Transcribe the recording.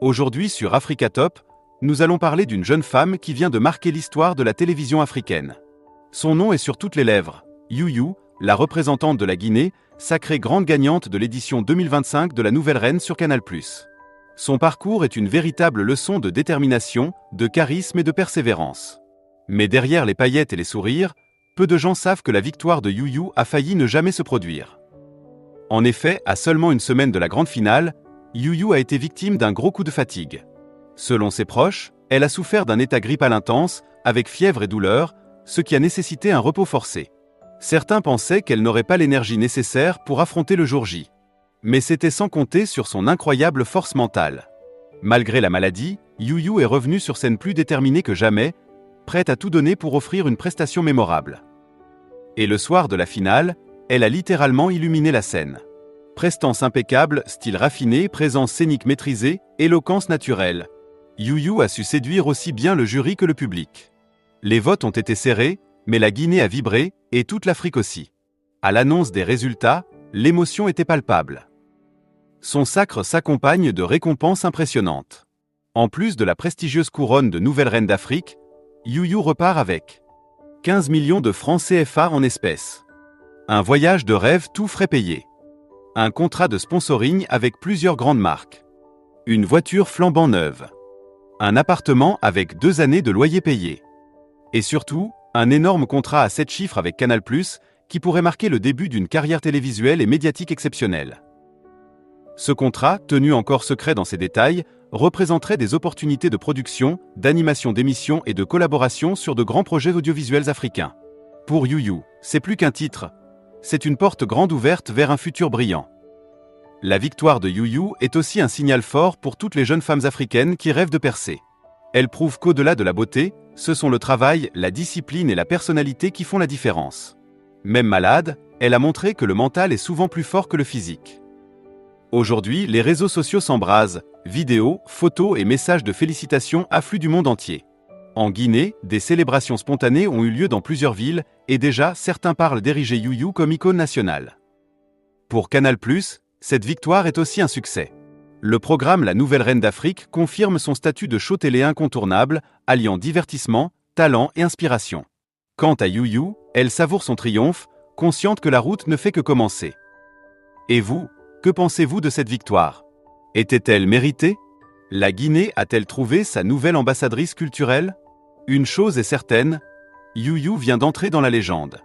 Aujourd'hui sur Africa Top, nous allons parler d'une jeune femme qui vient de marquer l'histoire de la télévision africaine. Son nom est sur toutes les lèvres, You, la représentante de la Guinée, sacrée grande gagnante de l'édition 2025 de la Nouvelle Reine sur Canal+. Son parcours est une véritable leçon de détermination, de charisme et de persévérance. Mais derrière les paillettes et les sourires, peu de gens savent que la victoire de You a failli ne jamais se produire. En effet, à seulement une semaine de la grande finale, You a été victime d'un gros coup de fatigue. Selon ses proches, elle a souffert d'un état grippal intense, avec fièvre et douleur, ce qui a nécessité un repos forcé. Certains pensaient qu'elle n'aurait pas l'énergie nécessaire pour affronter le jour J. Mais c'était sans compter sur son incroyable force mentale. Malgré la maladie, You est revenue sur scène plus déterminée que jamais, prête à tout donner pour offrir une prestation mémorable. Et le soir de la finale, elle a littéralement illuminé la scène. Prestance impeccable, style raffiné, présence scénique maîtrisée, éloquence naturelle. You a su séduire aussi bien le jury que le public. Les votes ont été serrés, mais la Guinée a vibré, et toute l'Afrique aussi. À l'annonce des résultats, l'émotion était palpable. Son sacre s'accompagne de récompenses impressionnantes. En plus de la prestigieuse couronne de Nouvelle Reine d'Afrique, You repart avec 15 millions de francs CFA en espèces. Un voyage de rêve tout frais payé. Un contrat de sponsoring avec plusieurs grandes marques. Une voiture flambant neuve. Un appartement avec 2 années de loyer payé. Et surtout, un énorme contrat à 7 chiffres avec Canal+, qui pourrait marquer le début d'une carrière télévisuelle et médiatique exceptionnelle. Ce contrat, tenu encore secret dans ses détails, représenterait des opportunités de production, d'animation d'émissions et de collaboration sur de grands projets audiovisuels africains. Pour You, c'est plus qu'un titre, c'est une porte grande ouverte vers un futur brillant. La victoire de You est aussi un signal fort pour toutes les jeunes femmes africaines qui rêvent de percer. Elle prouve qu'au-delà de la beauté, ce sont le travail, la discipline et la personnalité qui font la différence. Même malade, elle a montré que le mental est souvent plus fort que le physique. Aujourd'hui, les réseaux sociaux s'embrasent, vidéos, photos et messages de félicitations affluent du monde entier. En Guinée, des célébrations spontanées ont eu lieu dans plusieurs villes, et déjà certains parlent d'ériger You comme icône nationale. Pour Canal+, cette victoire est aussi un succès. Le programme La Nouvelle Reine d'Afrique confirme son statut de show télé incontournable, alliant divertissement, talent et inspiration. Quant à You, elle savoure son triomphe, consciente que la route ne fait que commencer. Et vous, que pensez-vous de cette victoire? Était-elle méritée? La Guinée a-t-elle trouvé sa nouvelle ambassadrice culturelle? Une chose est certaine, You vient d'entrer dans la légende.